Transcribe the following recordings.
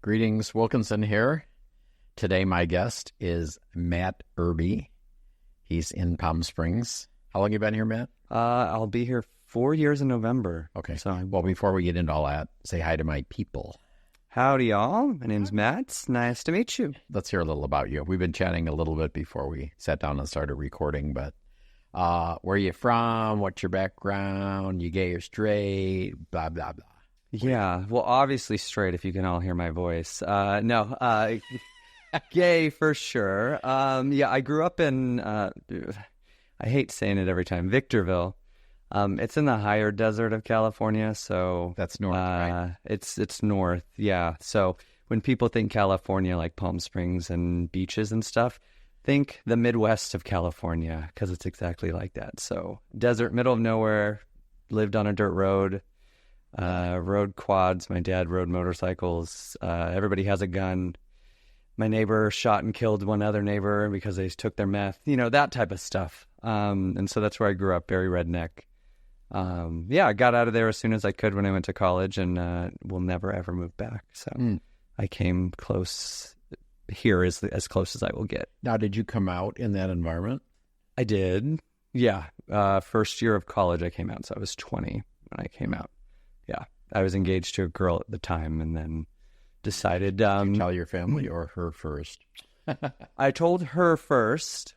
Greetings, Wilkinson here. Today my guest is Matt Irby. He's in Palm Springs. How long have you been here, Matt? I'll be here 4 years in November. Okay. Well, before we get into all that, say hi to my people. Howdy, y'all. My name's Matt. It's nice to meet you. Let's hear a little about you. We've been chatting a little bit before we sat down and started recording, but where are you from? What's your background? You gay or straight? Blah, blah, blah. Yeah, well, obviously straight if you can all hear my voice. Gay for sure. I grew up in, I hate saying it every time, Victorville. It's in the higher desert of California, so... That's north, right? It's north, yeah. So when people think California, like Palm Springs and beaches and stuff, think the Midwest of California, because it's exactly like that. So desert, middle of nowhere, lived on a dirt road, rode quads. My dad rode motorcycles. Everybody has a gun. My neighbor shot and killed one other neighbor because they took their meth, that type of stuff. And so that's where I grew up, very redneck. I got out of there as soon as I could when I went to college, and will never ever move back. So I came close here, as close as I will get. Now, did you come out in that environment? I did. Yeah. First year of college I came out, so I was 20 when I came out. Yeah. I was engaged to a girl at the time, and then decided... Did you tell your family or her first? I told her first,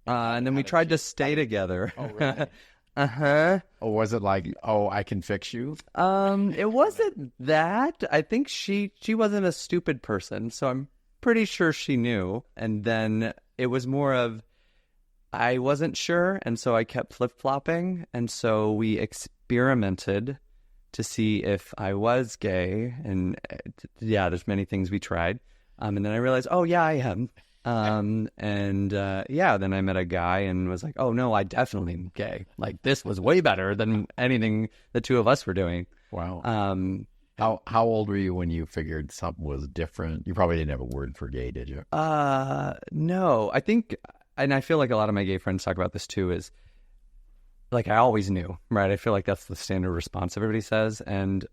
and then we tried to stay together. Oh, really? Uh-huh. Oh, was it like, I can fix you? It wasn't that. I think she wasn't a stupid person, so I'm pretty sure she knew. And then it was more of, I wasn't sure, and so I kept flip-flopping, and so we experimented to see if I was gay, and there's many things we tried. And then I realized, I am. Then I met a guy and was like, oh no, I definitely am gay. Like, this was way better than anything the two of us were doing. Wow. How old were you when you figured something was different? You probably didn't have a word for gay, did you? No, I think, and I feel like a lot of my gay friends talk about this too, is like, I always knew, right? I feel like that's the standard response everybody says. And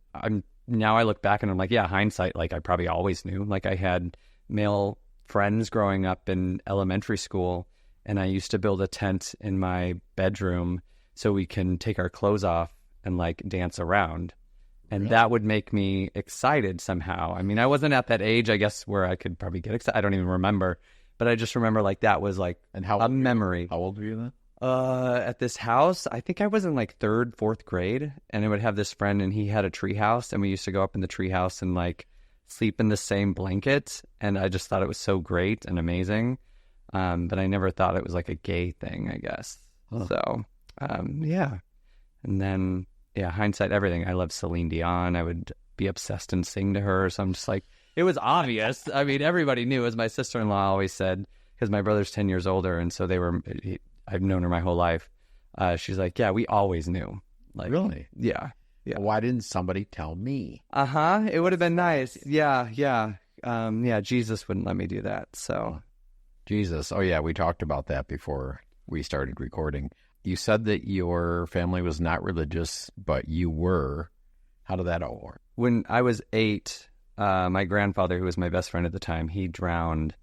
now I look back and I'm like, yeah, hindsight, like I probably always knew. Like, I had male friends growing up in elementary school, and I used to build a tent in my bedroom so we can take our clothes off and like dance around. And that would make me excited somehow. I mean, I wasn't at that age, I guess, where I could probably get excited. I don't even remember, but I just remember like that was like a memory. How old were you then? At this house, I think I was in like 3rd, 4th grade, and I would have this friend, and he had a tree house, and we used to go up in the tree house and like sleep in the same blanket, and I just thought it was so great and amazing. But I never thought it was like a gay thing, I guess. Huh. So, And then, hindsight, everything. I love Celine Dion. I would be obsessed and sing to her. So I'm just like, it was obvious. I mean, everybody knew, as my sister-in-law always said, because my brother's 10 years older, and so I've known her my whole life. She's like, yeah, we always knew. Like, really? Yeah. Yeah. Why didn't somebody tell me? It would have been nice. Yeah. Jesus wouldn't let me do that. So, Jesus. Oh yeah, we talked about that before we started recording. You said that your family was not religious, but you were. How did that all work? When I was 8, my grandfather, who was my best friend at the time, he drowned.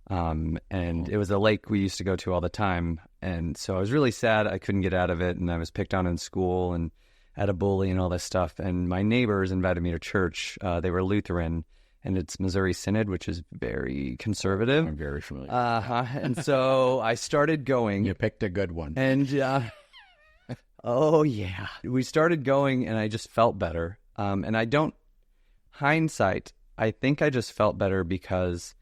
It was a lake we used to go to all the time. And so I was really sad. I couldn't get out of it. And I was picked on in school and had a bully and all this stuff. And my neighbors invited me to church. They were Lutheran, and it's Missouri Synod, which is very conservative. I'm very familiar. And so I started going. You picked a good one. And, we started going, and I just felt better. Hindsight, I think I just felt better because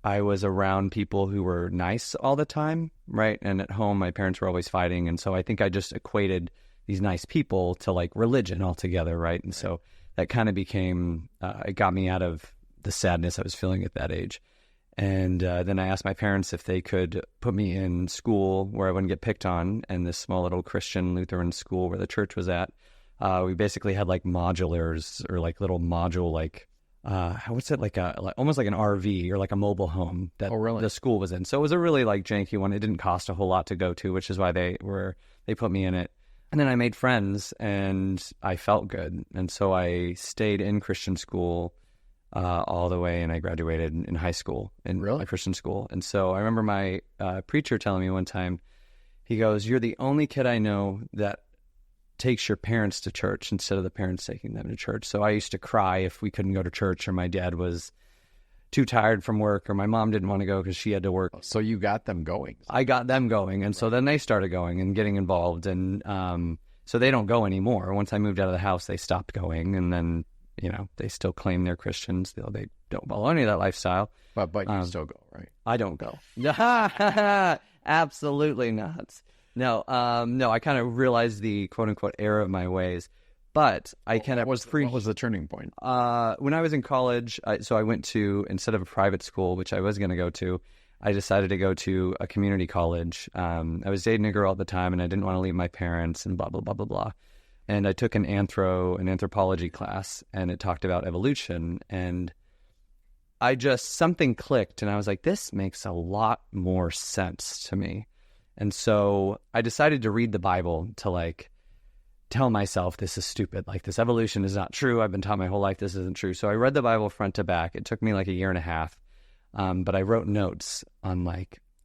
I was around people who were nice all the time, right? And at home, my parents were always fighting. And so I think I just equated these nice people to like religion altogether, right? And so that kind of became, it got me out of the sadness I was feeling at that age. And then I asked my parents if they could put me in school where I wouldn't get picked on, and this small little Christian Lutheran school where the church was at. We basically had like modulars, or like little module, like, what's it, like almost like an RV or like a mobile home that the school was in. So it was a really like janky one. It didn't cost a whole lot to go to, which is why they put me in it. And then I made friends, and I felt good. And so I stayed in Christian school all the way, and I graduated in high school in Really? a Christian school. And so I remember my preacher telling me one time, he goes, "You're the only kid I know that takes your parents to church instead of the parents taking them to church." So I used to cry if we couldn't go to church, or my dad was too tired from work, or my mom didn't want to go because she had to work. So you got them going. I got them going, and so then they started going and getting involved, and so they don't go anymore. Once I moved out of the house, they stopped going, and then they still claim they're Christians. They don't follow any of that lifestyle. But you still go, right? I don't go. Absolutely not. No, I kind of realized the quote unquote error of my ways, but I kind of What was the turning point? when I was in college. So I went to, instead of a private school, which I was going to go to, I decided to go to a community college. I was dating a girl at the time, and I didn't want to leave my parents, and blah blah blah blah blah. And I took an anthropology class, and it talked about evolution, and something clicked, and I was like, this makes a lot more sense to me. And so I decided to read the Bible to tell myself this is stupid. This evolution is not true. I've been taught my whole life this isn't true. So I read the Bible front to back. It took me a year and a half. But I wrote notes on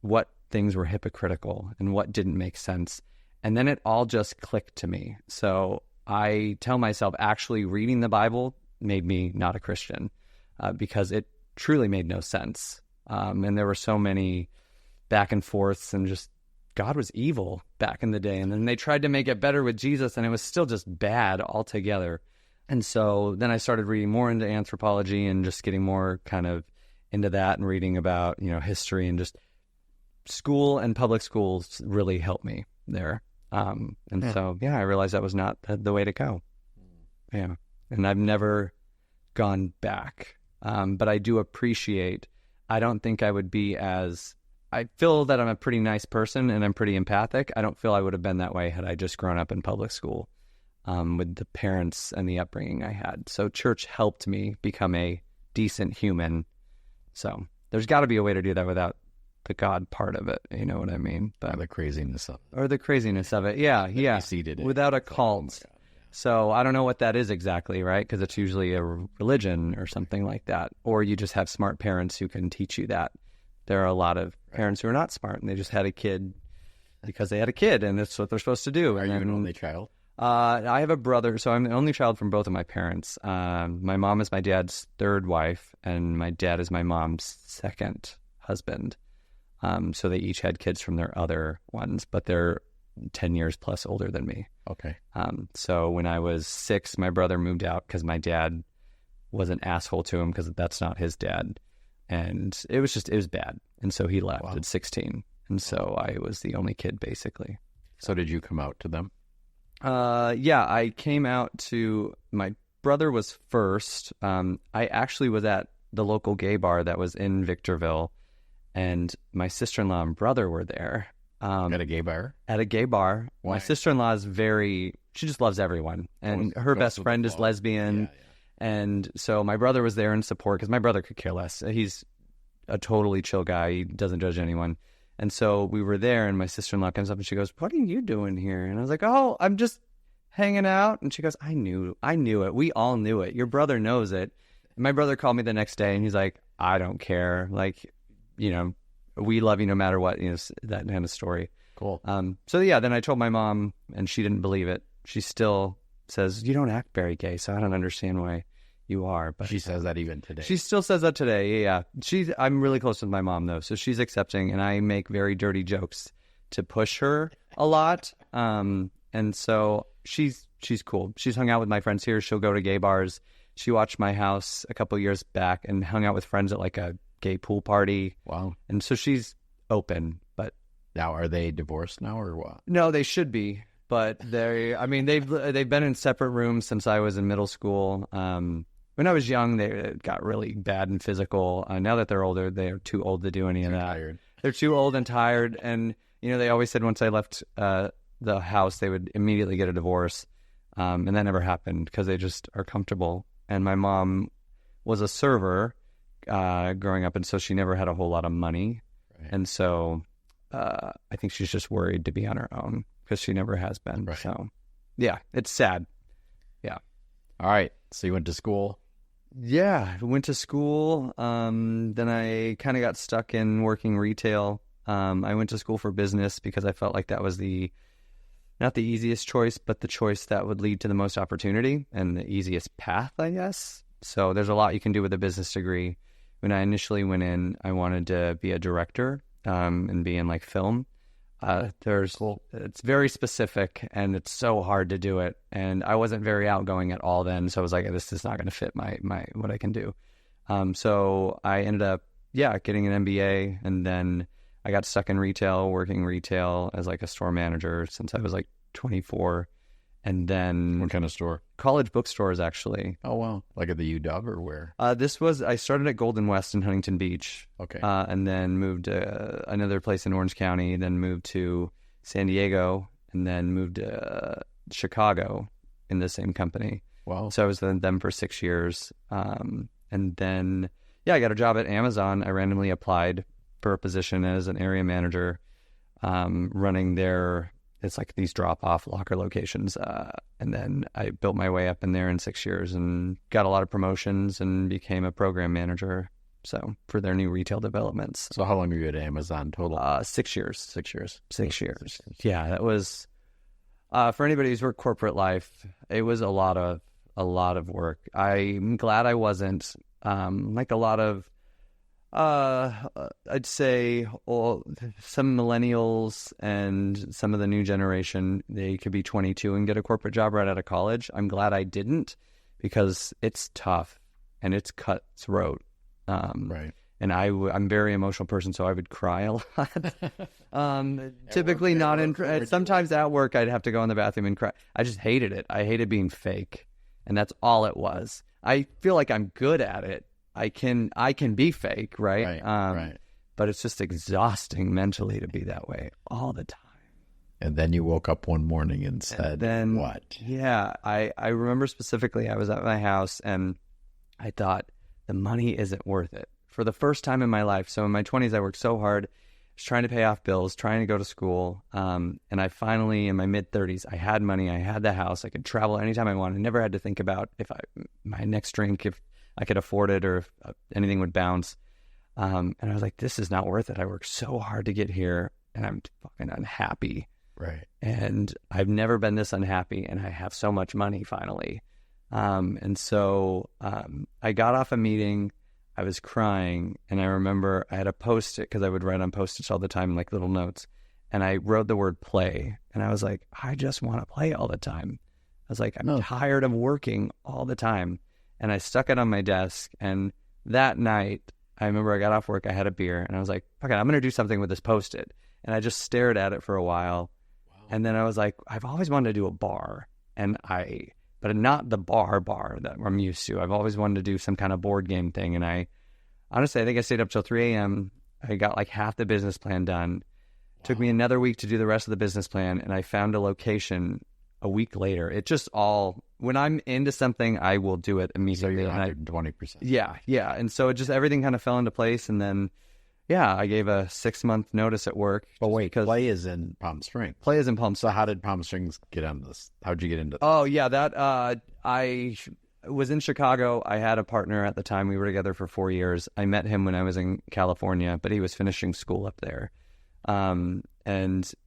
what things were hypocritical and what didn't make sense. And then it all just clicked to me. So I tell myself actually reading the Bible made me not a Christian because it truly made no sense. And there were so many back and forths, and just God was evil back in the day. And then they tried to make it better with Jesus, and it was still just bad altogether. And so then I started reading more into anthropology and just getting more kind of into that, and reading about, history, and just school and public schools really helped me there. So I realized that was not the way to go. Yeah. And I've never gone back. But I do appreciate, I don't think I would be I feel that I'm a pretty nice person and I'm pretty empathic. I don't feel I would have been that way had I just grown up in public school with the parents and the upbringing I had. So church helped me become a decent human. So there's got to be a way to do that without the God part of it. You know what I mean? Or the craziness of it. Or the craziness of it. Yeah. Without a cult. Oh, so I don't know what that is exactly, right? Because it's usually a religion or something like that. Or you just have smart parents who can teach you that. There are a lot of parents who are not smart, and they just had a kid because they had a kid, and that's what they're supposed to do. Are you an only child? I have a brother, so I'm the only child from both of my parents. My mom is my dad's third wife, and my dad is my mom's second husband. So they each had kids from their other ones, but they're 10 years plus older than me. Okay. So when I was 6, my brother moved out because my dad was an asshole to him, because that's not his dad. And it was bad. And so he left at 16. And so I was the only kid, basically. So did you come out to them? Yeah, I came out to, my brother was first. I actually was at the local gay bar that was in Victorville, and my sister-in-law and brother were there. At a gay bar? At a gay bar. Why? My sister-in-law is she just loves everyone. And her best friend is lesbian. Yeah. And so my brother was there in support, because my brother could care less. He's a totally chill guy. He doesn't judge anyone. And so we were there, and my sister-in-law comes up and she goes, "What are you doing here?" And I was like, "Oh, I'm just hanging out." And she goes, I knew it. We all knew it. Your brother knows it. And my brother called me the next day, and he's like, "I don't care. We love you no matter what," that kind of story. Cool. So yeah, then I told my mom, and she didn't believe it. She still says, "You don't act very gay, so I don't understand why you are." But she says that even today. She still says that today. Yeah. I'm really close with my mom, though, so she's accepting, and I make very dirty jokes to push her a lot. And so she's cool. She's hung out with my friends here. She'll go to gay bars. She watched my house a couple years back and hung out with friends at a gay pool party. Wow. And so she's open. But now, are they divorced now or what? No, they should be. But they've been in separate rooms since I was in middle school. When I was young, they got really bad and physical. Now that they're older, they're too old to do any of that. Tired. They're too old and tired. And, they always said once I left the house, they would immediately get a divorce. And that never happened because they just are comfortable. And my mom was a server growing up, and so she never had a whole lot of money. Right. And so I think she's just worried to be on her own because she never has been. Right. So, yeah, it's sad. Yeah. All right. So you went to school. Yeah, went to school. Then I kind of got stuck in working retail. I went to school for business because I felt like that was not the easiest choice, but the choice that would lead to the most opportunity and the easiest path, I guess. So there's a lot you can do with a business degree. When I initially went in, I wanted to be a director and be in like film. It's very specific and it's so hard to do it. And I wasn't very outgoing at all then. So I was like, this is not going to fit my what I can do. So I ended up, getting an MBA, and then I got stuck in retail, working retail as like a store manager since I was like 24. And then What kind of store? college bookstores, actually. Oh, wow. Like at the UW or where? I started at Golden West in Huntington Beach. Okay. And then moved to another place in Orange County, then moved to San Diego, and then moved to Chicago in the same company. Wow. So I was with them for 6 years. And then, I got a job at Amazon. I randomly applied for a position as an area manager, running it's like these drop-off locker locations. And then I built my way up in there in 6 years and got a lot of promotions and became a program manager. So for their new retail developments. So how long were you at Amazon total? 6 years. 6 years. 6 years. Yeah, that was, for anybody who's worked corporate life, it was a lot of work. I'm glad I wasn't, like a lot of, I'd say some millennials and some of the new generation, they could be 22 and get a corporate job right out of college. I'm glad I didn't, because it's tough and it's cutthroat. Right. And I'm a very emotional person, so I would cry a lot. Typically not in, sometimes at work, I'd have to go in the bathroom and cry. I just hated it. I hated being fake. And that's all it was. I feel like I'm good at it. I can be fake, right? Right. But it's just exhausting mentally to be that way all the time. And then you woke up one morning and said, what? Yeah, I remember specifically I was at my house and I thought the money isn't worth it. For the first time in my life. So in my 20s, I worked so hard, was trying to pay off bills, trying to go to school. And I finally, in my mid-30s, I had money, I had the house, I could travel anytime I wanted. I never had to think about my next drink, if I could afford it or if anything would bounce. And I was like, this is not worth it. I worked so hard to get here and I'm fucking unhappy. Right. And I've never been this unhappy, and I have so much money finally. And so I got off a meeting, I was crying, and I remember I had a Post-it, because I would write on Post-its all the time, like little notes. And I wrote the word play, and I was like, I just want to play all the time. I was like, I'm tired of working all the time. And I stuck it on my desk. And that night, I remember I got off work, I had a beer, and I was like, okay, I'm going to do something with this Post-it. And I just stared at it for a while. Wow. And then I was like, I've always wanted to do a bar. But not the bar that I'm used to. I've always wanted to do some kind of board game thing. And I think I stayed up till 3 a.m. I got like half the business plan done. Wow. Took me another week to do the rest of the business plan. And I found a location a week later. It just when I'm into something, I will do it immediately. So you're 120%. Yeah. And so it just, everything kind of fell into place. And then, I gave a 6-month notice at work. But wait, Play is in Palm Springs. Play is in Palm Springs. So how did Palm Springs get on this? How'd you get into this? Oh, yeah, I was in Chicago. I had a partner at the time. We were together for 4 years. I met him when I was in California, but he was finishing school up there. And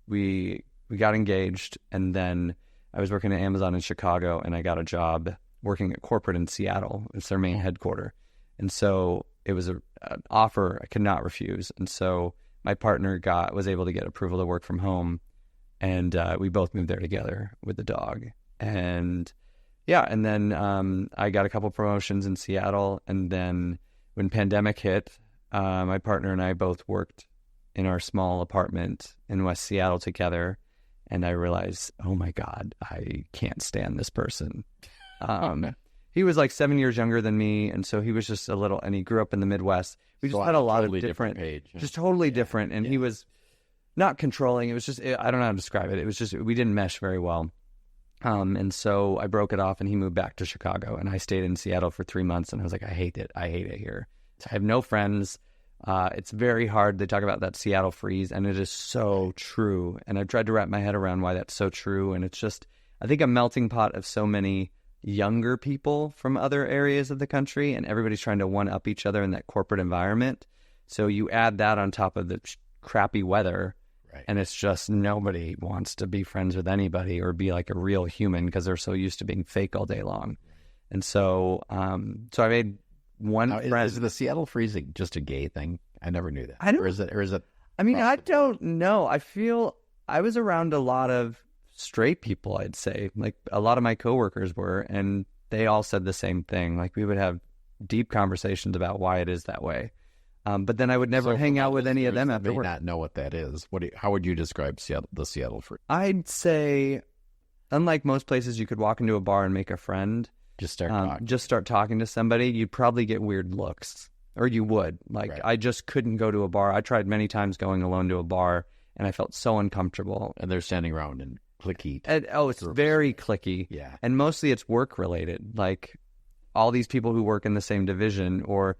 we got engaged, and then I was working at Amazon in Chicago, and I got a job working at corporate in Seattle. It's their main headquarters. And so it was an offer I could not refuse. And so my partner was able to get approval to work from home. And we both moved there together with the dog. And then I got a couple promotions in Seattle. And then when pandemic hit, my partner and I both worked in our small apartment in West Seattle together. And I realized, oh my God, I can't stand this person. He was like 7 years younger than me, and so he was just and he grew up in the Midwest. We just had a lot of different page. Just totally different, and he was not controlling. It was just, I don't know how to describe it. It was just, we didn't mesh very well. And so I broke it off, and he moved back to Chicago, and I stayed in Seattle for 3 months, and I was like, I hate it here. I have no friends. It's very hard. They talk about that Seattle freeze, and it is so true. And I've tried to wrap my head around why that's so true, and it's just, I think, a melting pot of so many younger people from other areas of the country, and everybody's trying to one-up each other in that corporate environment. So you add that on top of the crappy weather, and it's just nobody wants to be friends with anybody or be like a real human because they're so used to being fake all day long. And so so I made one friend. Is the Seattle freezing just a gay thing? I never knew that. Or is it? I mean, I don't know. I feel I was around a lot of straight people, I'd say. Like a lot of my coworkers were, and they all said the same thing. Like we would have deep conversations about why it is that way. But then I would never hang out with any of them after work. work. May not know what that is. How would you describe the Seattle freeze? I'd say, unlike most places, you could walk into a bar and make a friend. Just start talking to somebody. You'd probably get weird looks, or you would. Like I just couldn't go to a bar. I tried many times going alone to a bar, and I felt so uncomfortable. And they're standing around and clicky. It's very clicky. Yeah. And mostly it's work related. Like all these people who work in the same division or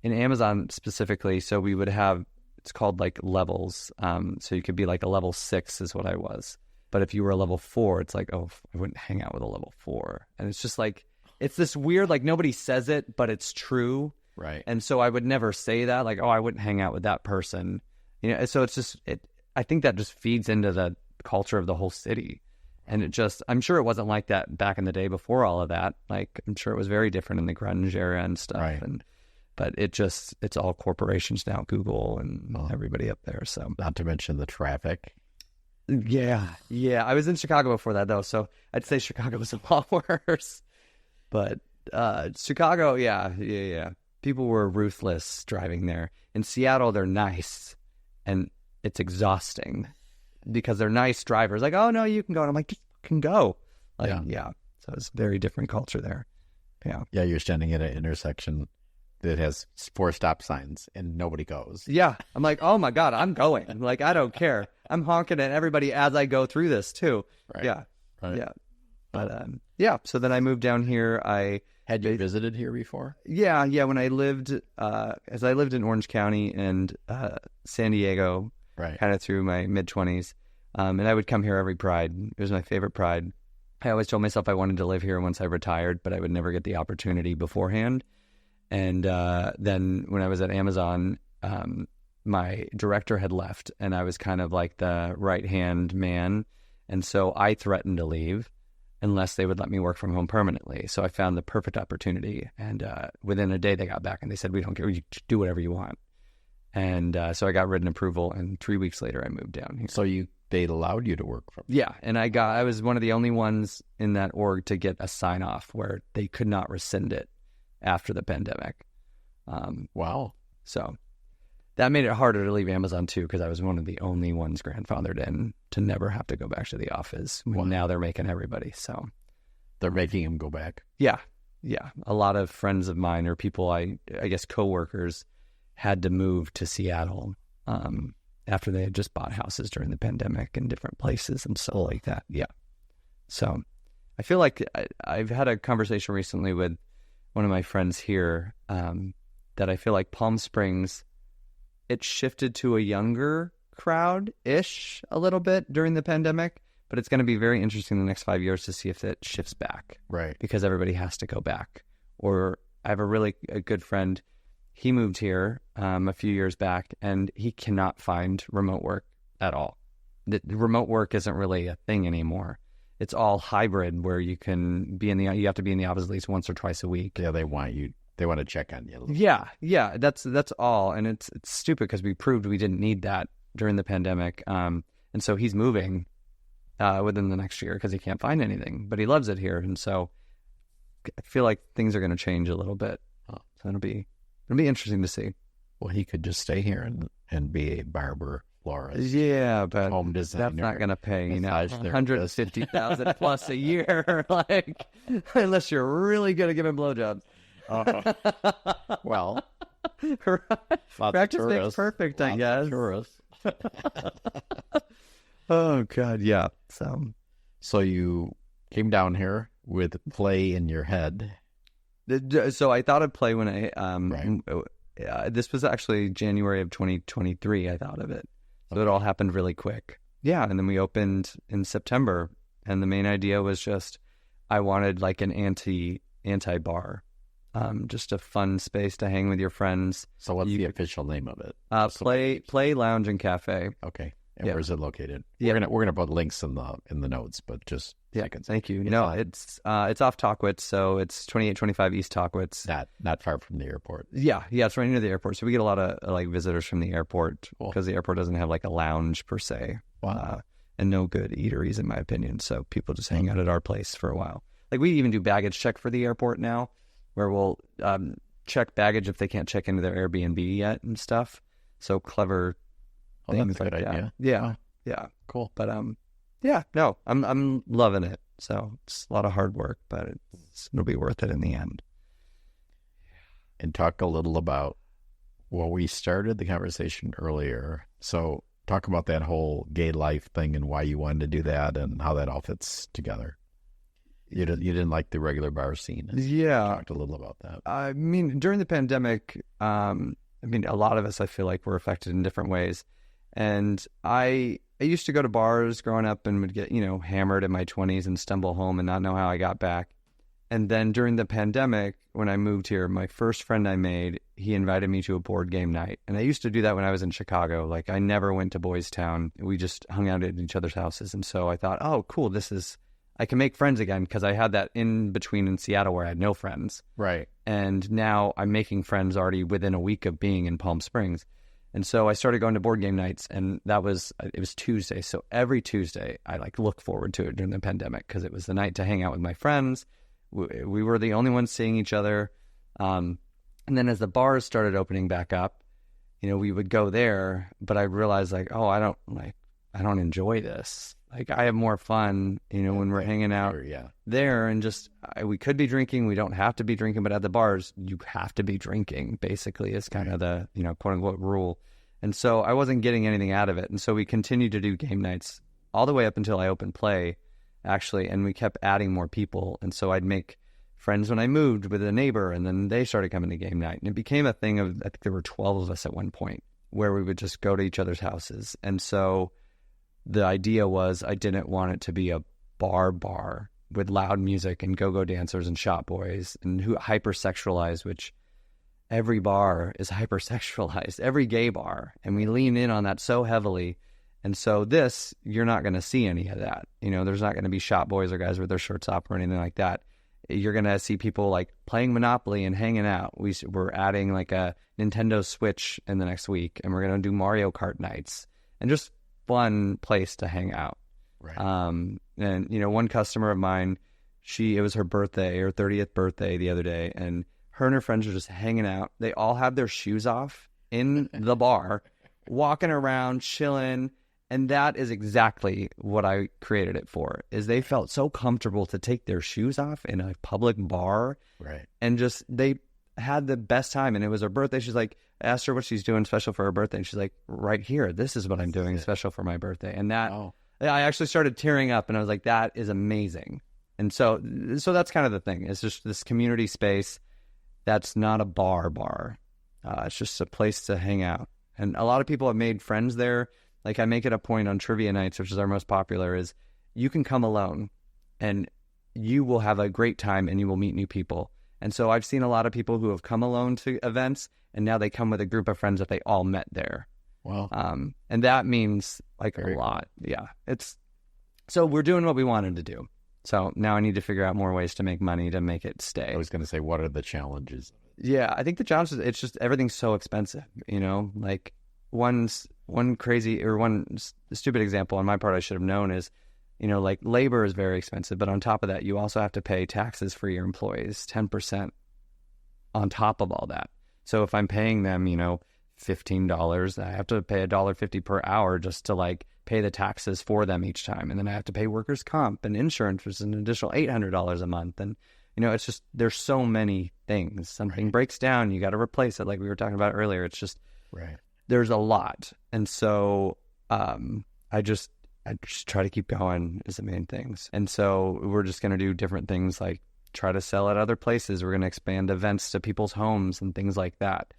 in Amazon specifically. So we would have, it's called like levels. So you could be like a level 6 is what I was. But if you were a level 4, it's like, oh, I wouldn't hang out with a level 4. And it's just like, it's this weird, like nobody says it, but it's true. Right. And so I would never say that, like, oh, I wouldn't hang out with that person. You know, so it's just, I think that just feeds into the culture of the whole city. And I'm sure it wasn't like that back in the day before all of that. Like, I'm sure it was very different in the grunge era and stuff. Right. But it's all corporations now, Google and everybody up there. So not to mention the traffic. Yeah. I was in Chicago before that though, so I'd say Chicago was a lot worse. But Chicago, yeah. People were ruthless driving there. In Seattle, they're nice, and it's exhausting because they're nice drivers. Like, oh no, you can go, and I'm like, just fucking go. Like, yeah. So it's a very different culture there. Yeah. Yeah, you're standing at an intersection that has 4 stop signs and nobody goes. Yeah. I'm like, oh my God, I'm going. Like, I don't care. I'm honking at everybody as I go through this too. Right. Yeah. Right. Yeah. But so then I moved down here. Had you visited here before? Yeah. When I lived, as I lived in Orange County and San Diego, kind of through my mid-20s, and I would come here every Pride. It was my favorite Pride. I always told myself I wanted to live here once I retired, but I would never get the opportunity beforehand. And then when I was at Amazon, my director had left, and I was kind of like the right-hand man. And so I threatened to leave unless they would let me work from home permanently. So I found the perfect opportunity. And within a day, they got back, and they said, we don't care. You do whatever you want. And so I got written approval, and 3 weeks later, I moved down here. So they allowed you to work from home? Yeah, and I was one of the only ones in that org to get a sign-off where they could not rescind it after the pandemic. Wow. So that made it harder to leave Amazon too, because I was one of the only ones grandfathered in to never have to go back to the office. Well, now they're making everybody. So they're making him go back. Yeah. A lot of friends of mine or people I guess coworkers had to move to Seattle after they had just bought houses during the pandemic in different places and stuff like that. Yeah. So I feel like I've had a conversation recently with one of my friends here that I feel like Palm Springs, it shifted to a younger crowd-ish a little bit during the pandemic, but it's going to be very interesting in the next 5 years to see if it shifts back. Right. Because everybody has to go back. Or I have a good friend, he moved here a few years back, and he cannot find remote work at all. The remote work isn't really a thing anymore. It's all hybrid where you can you have to be in the office at least once or twice a week. Yeah, they want to check on you. Yeah, that's all. And it's stupid because we proved we didn't need that during the pandemic. And so he's moving within the next year because he can't find anything, but he loves it here. And so I feel like things are going to change a little bit. So it'll be interesting to see. Well, he could just stay here and be a barber, florist. Yeah, but home designer, that's not going to pay, $150,000 plus a year, like, unless you're really good at giving blowjobs. Well, practice makes perfect, I guess. Tourists. Oh God, yeah. So you came down here with play in your head. So I thought of play when this was actually January of 2023. I thought of it. So it all happened really quick. Yeah, and then we opened in September, and the main idea was just I wanted like an anti-bar, just a fun space to hang with your friends. So what's the official name of it? Play Lounge and Cafe. Okay. And where's it located? Yeah. We're gonna put links in the notes, but just seconds. Thank you. It's off Talkwitz, so it's 2825 East Talkwitz. Not far from the airport. Yeah, it's right near the airport. So we get a lot of like visitors from the airport because the airport doesn't have like a lounge per se. Wow. And no good eateries in my opinion. So people just hang out at our place for a while. Like we even do baggage check for the airport now, where we'll check baggage if they can't check into their Airbnb yet and stuff. So clever things that's a like good that. idea. Yeah. Cool. But I'm loving it. So it's a lot of hard work, but it'll be worth it in the end. And talk a little about, well, we started the conversation earlier. So talk about that whole gay life thing and why you wanted to do that and how that all fits together. You didn't like the regular bar scene. Yeah. Talked a little about that. I mean, during the pandemic, a lot of us, I feel like, were affected in different ways. And I used to go to bars growing up and would get, hammered in my 20s and stumble home and not know how I got back. And then during the pandemic, when I moved here, my first friend I made, he invited me to a board game night. And I used to do that when I was in Chicago. Like, I never went to Boys Town. We just hung out at each other's houses. And so I thought, oh, cool, I can make friends again, because I had that in between in Seattle where I had no friends. Right. And now I'm making friends already within a week of being in Palm Springs. And so I started going to board game nights, and it was Tuesday. So every Tuesday I look forward to it during the pandemic, because it was the night to hang out with my friends. We were the only ones seeing each other. And then as the bars started opening back up, we would go there, but I realized I don't enjoy this. I have more fun, when we're hanging out there, and we could be drinking. We don't have to be drinking, but at the bars, you have to be drinking, basically, is kind of the, quote unquote rule. And so I wasn't getting anything out of it. And so we continued to do game nights all the way up until I opened Play, actually. And we kept adding more people. And so I'd make friends when I moved with a neighbor, and then they started coming to game night. And it became a thing of, I think there were 12 of us at one point, where we would just go to each other's houses. And so the idea was, I didn't want it to be a bar with loud music and go-go dancers and shop boys and hypersexualized, which every bar is hypersexualized, every gay bar. And we lean in on that so heavily. And so you're not going to see any of that. There's not going to be shop boys or guys with their shirts off or anything like that. You're going to see people playing Monopoly and hanging out. We're adding a Nintendo Switch in the next week, and we're going to do Mario Kart nights, and just fun place to hang out. Right. And one customer of mine, it was her 30th birthday the other day, and her and her friends are just hanging out. They all have their shoes off in the bar, walking around, chilling. And that is exactly what I created it for, is they felt so comfortable to take their shoes off in a public bar. Right. And they had the best time. And it was her birthday. She's like, I asked her what she's doing special for her birthday. And she's like, right here, this is what I'm doing special for my birthday. And I actually started tearing up, and I was like, that is amazing. And so that's kind of the thing. It's just this community space that's not a bar. It's just a place to hang out. And a lot of people have made friends there. I make it a point on trivia nights, which is our most popular, is you can come alone and you will have a great time and you will meet new people. And so I've seen a lot of people who have come alone to events, and now they come with a group of friends that they all met there. Wow. And that means Very a lot. Cool. Yeah. So we're doing what we wanted to do. So now I need to figure out more ways to make money to make it stay. I was going to say, what are the challenges? Yeah, I think the challenge is it's just everything's so expensive, one stupid example on my part I should have known is, labor is very expensive, but on top of that, you also have to pay taxes for your employees, 10% on top of all that. So if I'm paying them, $15, I have to pay $1.50 per hour just to pay the taxes for them each time. And then I have to pay workers' comp and insurance, which is an additional $800 a month. And, it's just, there's so many things. Something breaks down, you got to replace it. Like we were talking about earlier, it's just, right. There's a lot. And so I just try to keep going is the main things. And so we're just going to do different things, like try to sell at other places. We're going to expand events to people's homes and things like that,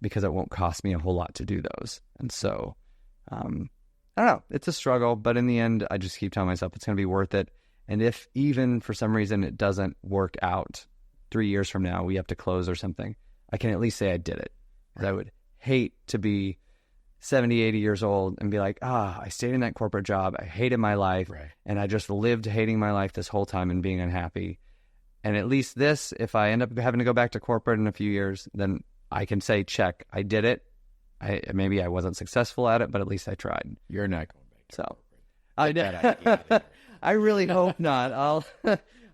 because it won't cost me a whole lot to do those. And so I don't know. It's a struggle, but in the end, I just keep telling myself it's going to be worth it. And if even for some reason it doesn't work out 3 years from now, we have to close or something, I can at least say I did it. Right. I would hate to be 70, 80 years old and be like, I stayed in that corporate job. I hated my life. Right. And I just lived hating my life this whole time and being unhappy. And at least this, if I end up having to go back to corporate in a few years, then I can say, check, I did it. Maybe I wasn't successful at it, but at least I tried. You're not going back to corporate. I I really hope not.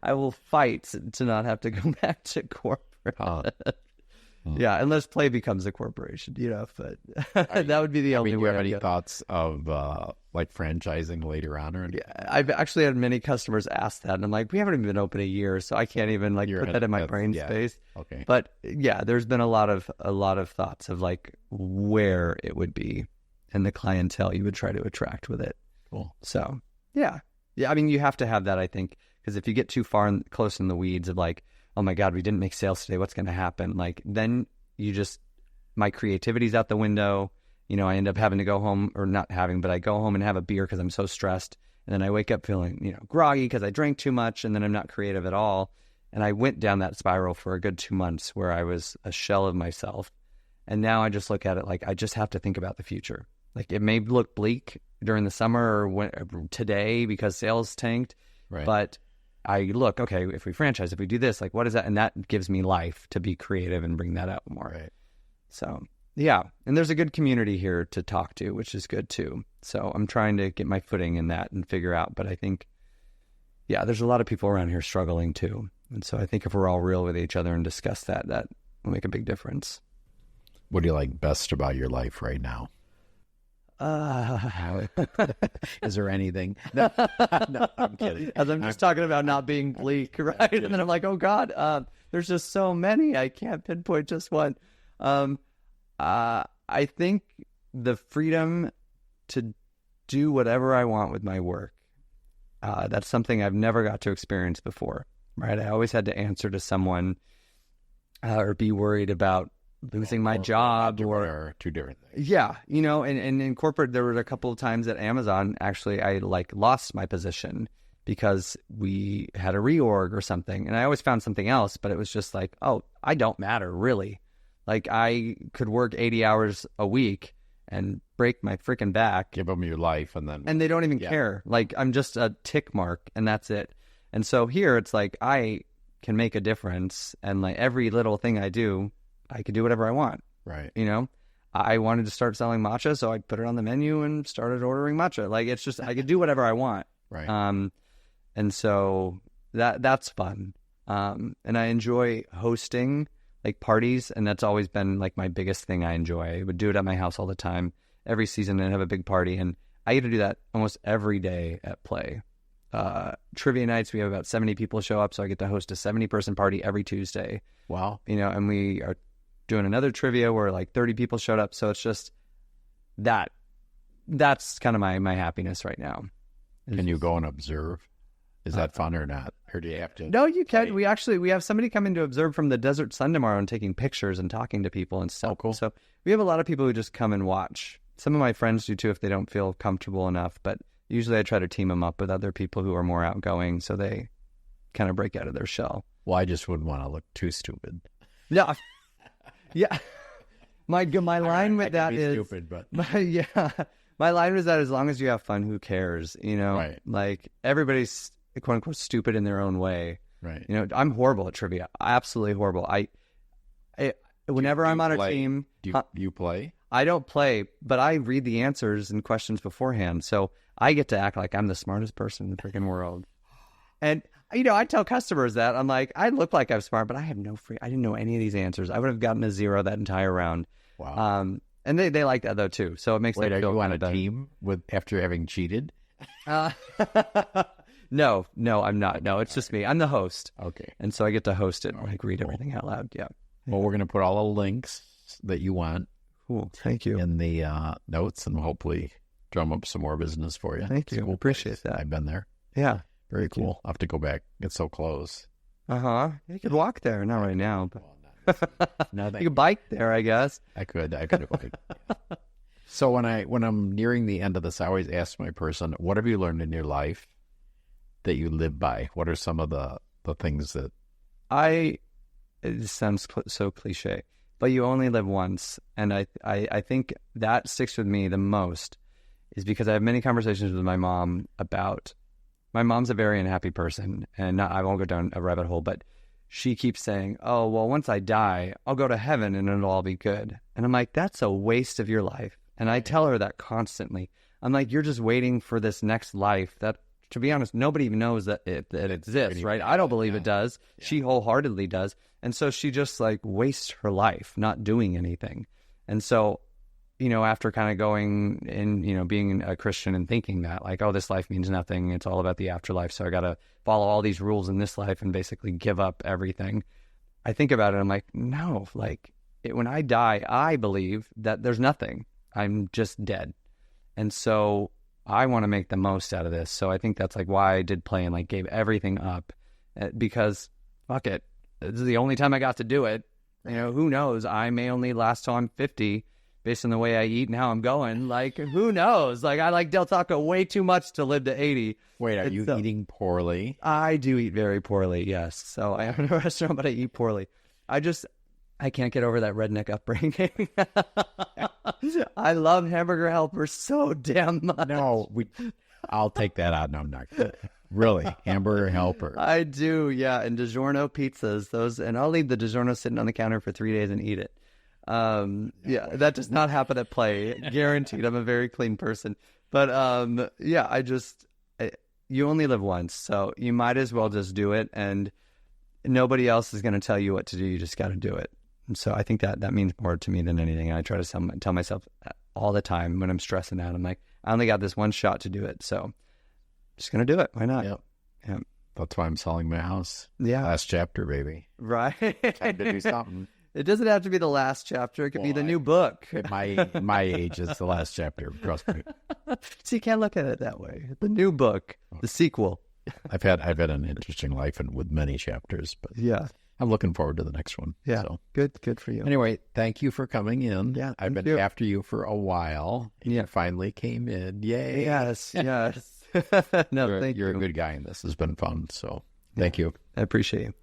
I will fight to not have to go back to corporate. Yeah, unless Play becomes a corporation, but that would be the only way. Do you have any thoughts of like franchising later on? Or yeah, I've actually had many customers ask that, and I'm like, we haven't even been open a year, so I can't even put that in my brain space. Okay. But yeah, there's been a lot of thoughts of like where it would be and the clientele you would try to attract with it. Cool. So yeah. I mean, you have to have that, I think, because if you get too far close in the weeds of like, oh my God, we didn't make sales today, what's going to happen? Like, then my creativity's out the window. I end up having to go home, or not having, but I go home and have a beer because I'm so stressed. And then I wake up feeling, groggy because I drank too much, and then I'm not creative at all. And I went down that spiral for a good 2 months where I was a shell of myself. And now I just look at it like I just have to think about the future. Like, it may look bleak during the summer or today because sales tanked, right. But I look, okay, if we franchise, if we do this, like, what is that? And that gives me life to be creative and bring that out more. Right. So, yeah. And there's a good community here to talk to, which is good too. So I'm trying to get my footing in that and figure out. But I think, yeah, there's a lot of people around here struggling too. And so I think if we're all real with each other and discuss that will make a big difference. What do you like best about your life right now? Is there anything? No, I'm kidding. As I'm just talking about not being bleak, right? And then I'm like, oh God, there's just so many. I can't pinpoint just one. I think the freedom to do whatever I want with my work. That's something I've never got to experience before, right? I always had to answer to someone or be worried about losing my job or two different things. Yeah. And in corporate, there were a couple of times at Amazon, actually, I lost my position because we had a reorg or something. And I always found something else, but it was just like, oh, I don't matter really. Like, I could work 80 hours a week and break my freaking back. Give them your life and they don't even care. Like, I'm just a tick mark and that's it. And so here it's like, I can make a difference, and like every little thing I do, I could do whatever I want. Right. I wanted to start selling matcha, so I put it on the menu and started ordering matcha. Like, it's just, I could do whatever I want. Right. And so that's fun. And I enjoy hosting like parties, and that's always been like my biggest thing I enjoy. I would do it at my house all the time. Every season I'd have a big party, and I get to do that almost every day at Play. Trivia nights, we have about 70 people show up, so I get to host a 70-person party every Tuesday. Wow. And we are doing another trivia where like 30 people showed up. So it's just that's kind of my happiness right now. Can you go and observe? Is that fun or not? Or do you have to? No, you can. We have somebody coming to observe from the desert sun tomorrow and taking pictures and talking to people and stuff. Oh, cool. So we have a lot of people who just come and watch. Some of my friends do too if they don't feel comfortable enough, but usually I try to team them up with other people who are more outgoing so they kind of break out of their shell. Well, I just wouldn't want to look too stupid. No. Yeah. My line with that is stupid, but my line was that as long as you have fun, who cares? Right. Like everybody's quote unquote stupid in their own way. Right. I'm horrible at trivia. Absolutely horrible. Whenever I'm on a team, do you play? I don't play, but I read the answers and questions beforehand. So I get to act like I'm the smartest person in the freaking world. And I tell customers that I'm like, I look like I'm smart, but I have I didn't know any of these answers. I would have gotten a 0 that entire round. Wow. And they like that though too. So it makes them feel on a team after having cheated? No, I'm not. No, it's just me. I'm the host. Okay. And so I get to host it and read everything out loud. Yeah. Well, we're going to put all the links that you want. Cool. Thank you. In the notes, and hopefully drum up some more business for you. Thank you. Cool. Appreciate that. I've been there. Yeah. Very cool. I'll have to go back. It's so close. You could walk there. Not right now, but no, you could bike there, I guess. I could bike. So when I'm nearing the end of this, I always ask my person, what have you learned in your life that you live by? What are some of the things that It sounds so cliche, but you only live once. And I think that sticks with me the most is because I have many conversations with my mom about, my mom's a very unhappy person, and I won't go down a rabbit hole, but she keeps saying, oh, well, once I die, I'll go to heaven and it'll all be good. And I'm like, that's a waste of your life. And I tell her that constantly. I'm like, you're just waiting for this next life that, to be honest, nobody even knows that it exists, right? I don't believe it does. Yeah. She wholeheartedly does. And so she just like wastes her life not doing anything. And so, after kind of going and, being a Christian and thinking that like, oh, this life means nothing. It's all about the afterlife. So I got to follow all these rules in this life and basically give up everything. I think about it. I'm like, no, when I die, I believe that there's nothing. I'm just dead. And so I want to make the most out of this. So I think that's like why I did play and like gave everything up, because fuck it. This is the only time I got to do it. Who knows? I may only last till I'm 50 based on the way I eat and how I'm going. Like, who knows? Like, I like Del Taco way too much to live to 80. Wait, are you eating poorly? I do eat very poorly, yes. So I own a restaurant, but I eat poorly. I can't get over that redneck upbringing. I love Hamburger Helper so damn much. No, I'll take that out. No, I'm not. Really, Hamburger Helper. I do, yeah. And DiGiorno pizzas, and I'll leave the DiGiorno sitting on the counter for 3 days and eat it. Yeah, that does not happen at Play. Guaranteed. I'm a very clean person. But yeah, you only live once, so you might as well just do it. And nobody else is going to tell you what to do. You just got to do it. And so I think that means more to me than anything. And I try to tell myself all the time when I'm stressing out, I'm like, I only got this one shot to do it. So I'm just going to do it. Why not? Yep. Yeah. That's why I'm selling my house. Yeah. Last chapter, baby. Right. Time to do something. It doesn't have to be the last chapter. It could be the new book. At my age, it's the last chapter. Trust me. So you can't look at it that way. The new book, the sequel. I've had an interesting life and with many chapters, but yeah, I'm looking forward to the next one. Yeah, so. good for you. Anyway, thank you for coming in. Yeah, I've been after you for a while. And you finally came in. Yay! Yes. No, thank you. You're a good guy, and this has been fun. So thank you. I appreciate you.